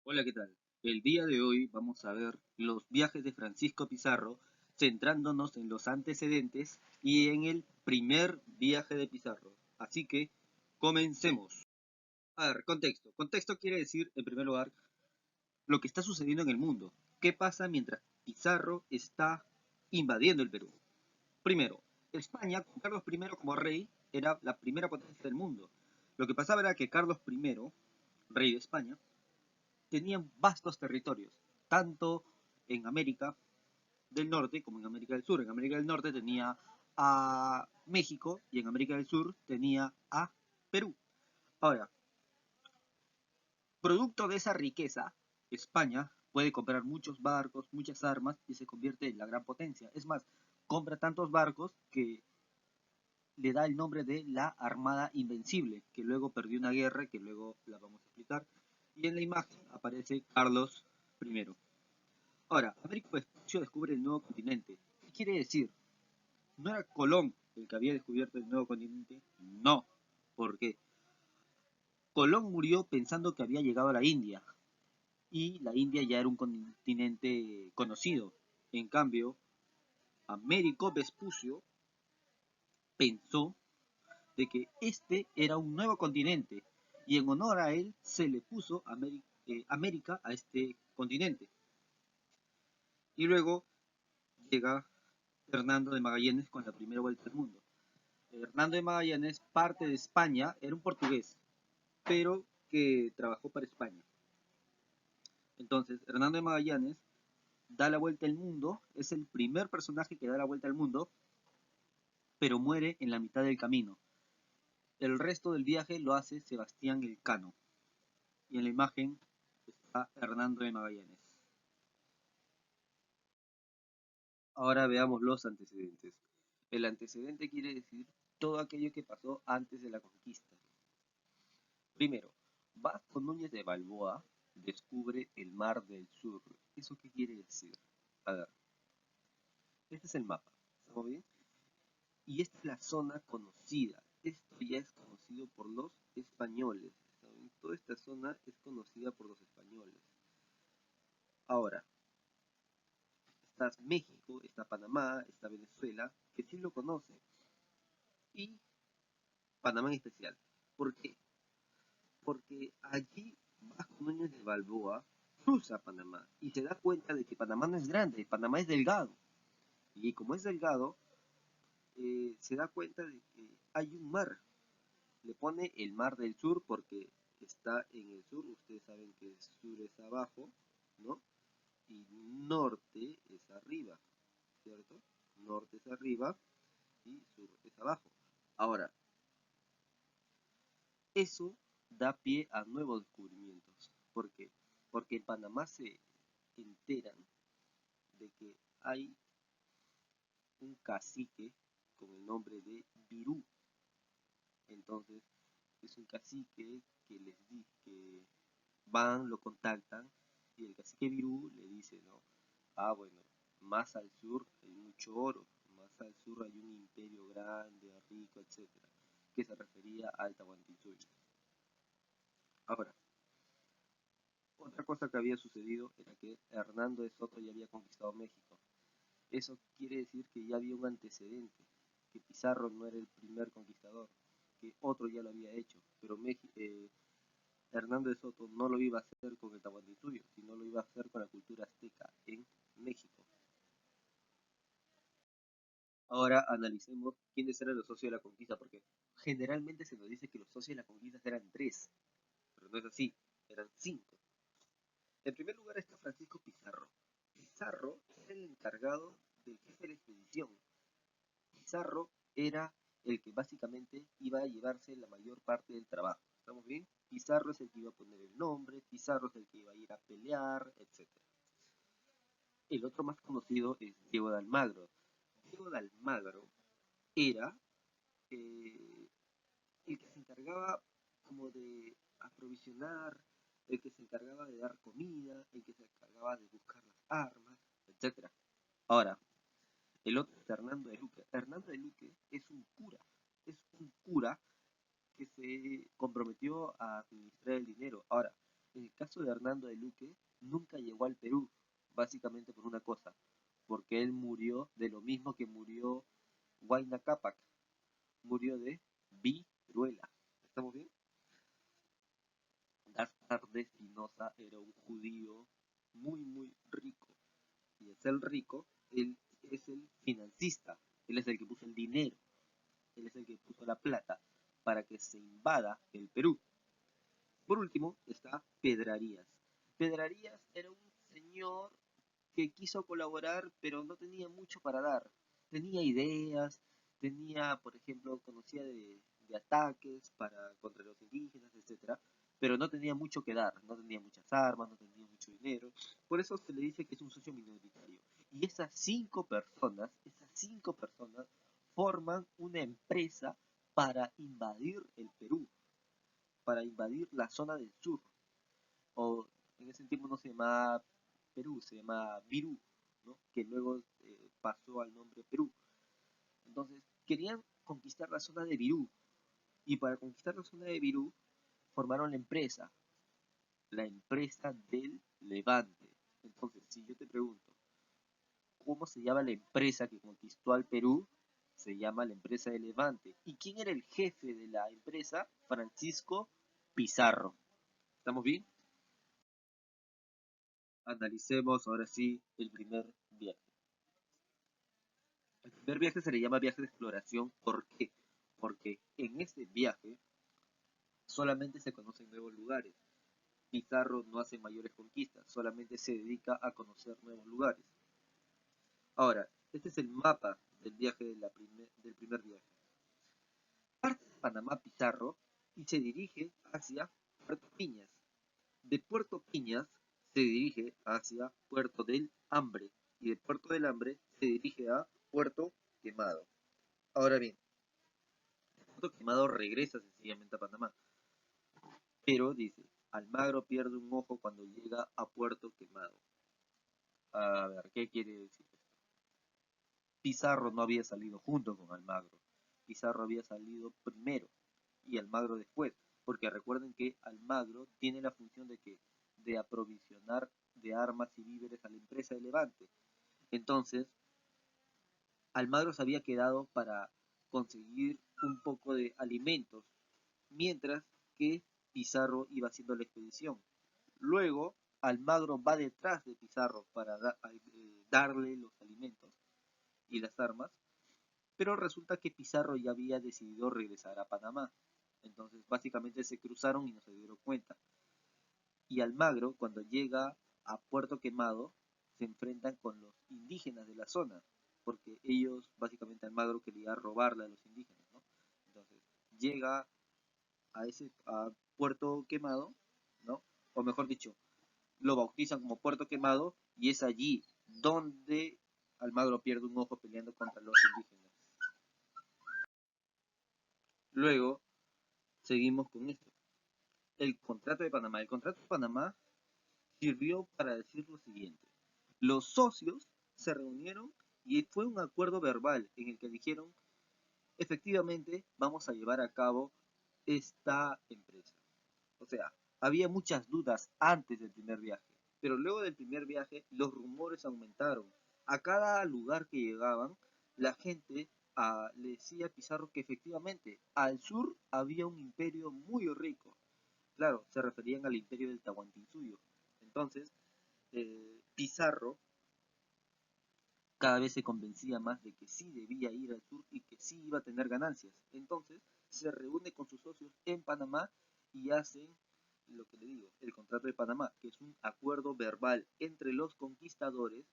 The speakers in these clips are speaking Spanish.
Hola, ¿qué tal? El día de hoy vamos a ver los viajes de Francisco Pizarro, centrándonos en los antecedentes y en el primer viaje de Pizarro. Así que, comencemos. A ver, contexto. Contexto quiere decir, en primer lugar, lo que está sucediendo en el mundo. ¿Qué pasa mientras Pizarro está invadiendo el Perú? Primero, España, con Carlos I como rey, era la primera potencia del mundo. Lo que pasaba era que Carlos I, rey de España, tenían vastos territorios, tanto en América del Norte como en América del Sur. En América del Norte tenía a México y en América del Sur tenía a Perú. Ahora, producto de esa riqueza, España puede comprar muchos barcos, muchas armas y se convierte en la gran potencia. Es más, compra tantos barcos que le da el nombre de la Armada Invencible, que luego perdió una guerra, que luego la vamos a explicar. Y en la imagen aparece Carlos I. Ahora, Américo Vespucio descubre el nuevo continente. ¿Qué quiere decir? ¿No era Colón el que había descubierto el nuevo continente? No. ¿Por qué? Colón murió pensando que había llegado a la India y la India ya era un continente conocido. En cambio, Américo Vespucio pensó de que este era un nuevo continente y en honor a él se le puso América a este continente. Y luego llega Hernando de Magallanes con la primera vuelta al mundo. Hernando de Magallanes, parte de España, era un portugués, pero que trabajó para España. Entonces, Hernando de Magallanes da la vuelta al mundo, es el primer personaje que da la vuelta al mundo, pero muere en la mitad del camino. El resto del viaje lo hace Sebastián Elcano. Y en la imagen está Hernando de Magallanes. Ahora veamos los antecedentes. El antecedente quiere decir todo aquello que pasó antes de la conquista. Primero, Vasco Núñez de Balboa descubre el Mar del Sur. ¿Eso qué quiere decir? A ver, este es el mapa, ¿estamos bien? Y esta es la zona conocida. Esto ya es conocido por los españoles. ¿Saben? Toda esta zona es conocida por los españoles. Ahora, está México, está Panamá, está Venezuela, que sí lo conocen. Y Panamá en especial. ¿Por qué? Porque allí Vasco Núñez de Balboa cruza Panamá y se da cuenta de que Panamá no es grande, Panamá es delgado. Y como es delgado, se da cuenta de que hay un mar. Le pone el mar del sur porque está en el sur. Ustedes saben que el sur es abajo, ¿no? Y norte es arriba, ¿cierto? Norte es arriba y sur es abajo. Ahora, eso da pie a nuevos descubrimientos. ¿Por qué? Porque en Panamá se enteran de que hay un cacique con el nombre de Virú. Entonces, es un cacique que les dice que van, lo contactan y el cacique Virú le dice, ¿no? Ah, bueno, más al sur hay mucho oro, más al sur hay un imperio grande, rico, etcétera, que se refería al Tahuantinsuyo. Ahora, otra cosa que había sucedido era que Hernando de Soto ya había conquistado México. Eso quiere decir que ya había un antecedente, que Pizarro no era el primer conquistador, que otro ya lo había hecho, pero Hernando de Soto no lo iba a hacer con el Tahuantinsuyo, sino lo iba a hacer con la cultura azteca en México. Ahora analicemos quiénes eran los socios de la conquista, porque generalmente se nos dice que los socios de la conquista eran tres, pero no es así, eran cinco. En primer lugar está Francisco Pizarro. Pizarro era el encargado del jefe de la expedición. Pizarro era el que básicamente iba a llevarse la mayor parte del trabajo. ¿Estamos bien? Pizarro es el que iba a poner el nombre, Pizarro es el que iba a ir a pelear, etc. El otro más conocido es Diego de Almagro. Diego de Almagro era eh, el que se encargaba como de aprovisionar, el que se encargaba de dar comida, el que se encargaba de buscar las armas, etc. Ahora, el otro es Hernando de Luque. Hernando de Luque es un cura que se comprometió a administrar el dinero. Ahora, el caso de Hernando de Luque nunca llegó al Perú, básicamente por una cosa, porque él murió de lo mismo que murió Huayna Cápac, murió de viruela. ¿Estamos bien? Gaspar de Espinosa era un judío muy rico, y al ser rico, él es el financista, él es el que puso el dinero, él es el que puso la plata para que se invada el Perú. Por último está Pedrarías. Pedrarías era un señor que quiso colaborar, pero no tenía mucho para dar. Tenía ideas, tenía, por ejemplo, conocía de ataques contra los indígenas, etcétera, pero no tenía mucho que dar, no tenía muchas armas, no tenía mucho dinero. Por eso se le dice que es un socio minoritario. Y esas cinco personas forman una empresa para invadir el Perú, para invadir la zona del sur, o en ese tiempo no se llamaba Perú, se llamaba Virú, ¿no? Que luego pasó al nombre Perú. Entonces, querían conquistar la zona de Virú, y para conquistar la zona de Virú formaron la empresa del Levante. Entonces, si yo te pregunto, ¿cómo se llama la empresa que conquistó al Perú? Se llama la empresa del Levante. ¿Y quién era el jefe de la empresa? Francisco Pizarro. ¿Estamos bien? Analicemos ahora sí el primer viaje. El primer viaje se le llama viaje de exploración. ¿Por qué? Porque en este viaje solamente se conocen nuevos lugares. Pizarro no hace mayores conquistas, solamente se dedica a conocer nuevos lugares. Ahora, este es el mapa del viaje del primer viaje. Parte de Panamá Pizarro y se dirige hacia Puerto Piñas. De Puerto Piñas se dirige hacia Puerto del Hambre, y de Puerto del Hambre se dirige a Puerto Quemado. Ahora bien, Puerto Quemado regresa sencillamente a Panamá, pero dice, Almagro pierde un ojo cuando llega a Puerto Quemado. A ver, ¿qué quiere decir esto? Pizarro no había salido junto con Almagro. Pizarro había salido primero y Almagro después, porque recuerden que Almagro tiene la función de aprovisionar de armas y víveres a la empresa de Levante. Entonces, Almagro se había quedado para conseguir un poco de alimentos, mientras que Pizarro iba haciendo la expedición. Luego, Almagro va detrás de Pizarro para darle los alimentos y las armas, pero resulta que Pizarro ya había decidido regresar a Panamá. Entonces, básicamente se cruzaron y no se dieron cuenta. Y Almagro, cuando llega a Puerto Quemado, se enfrentan con los indígenas de la zona, porque ellos, básicamente Almagro quería robarle a los indígenas, ¿no? Entonces, llega a Puerto Quemado, ¿no? O mejor dicho, lo bautizan como Puerto Quemado, y es allí donde Almagro pierde un ojo peleando contra los indígenas. Luego, seguimos con esto. El contrato de Panamá. El contrato de Panamá sirvió para decir lo siguiente. Los socios se reunieron y fue un acuerdo verbal en el que dijeron, efectivamente, vamos a llevar a cabo esta empresa. O sea, había muchas dudas antes del primer viaje, pero luego del primer viaje los rumores aumentaron. A cada lugar que llegaban, la gente le decía a Pizarro que efectivamente al sur había un imperio muy rico. Claro, se referían al imperio del Tahuantinsuyo. Entonces, Pizarro cada vez se convencía más de que sí debía ir al sur y que sí iba a tener ganancias. Entonces, se reúne con sus socios en Panamá y hacen lo que le digo, el contrato de Panamá, que es un acuerdo verbal entre los conquistadores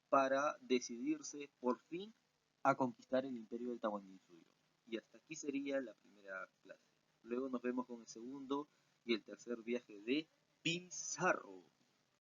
para decidirse por fin a conquistar el imperio del Tahuantinsuyo. Y hasta aquí sería la primera clase. Luego nos vemos con el segundo y el tercer viaje de Pizarro.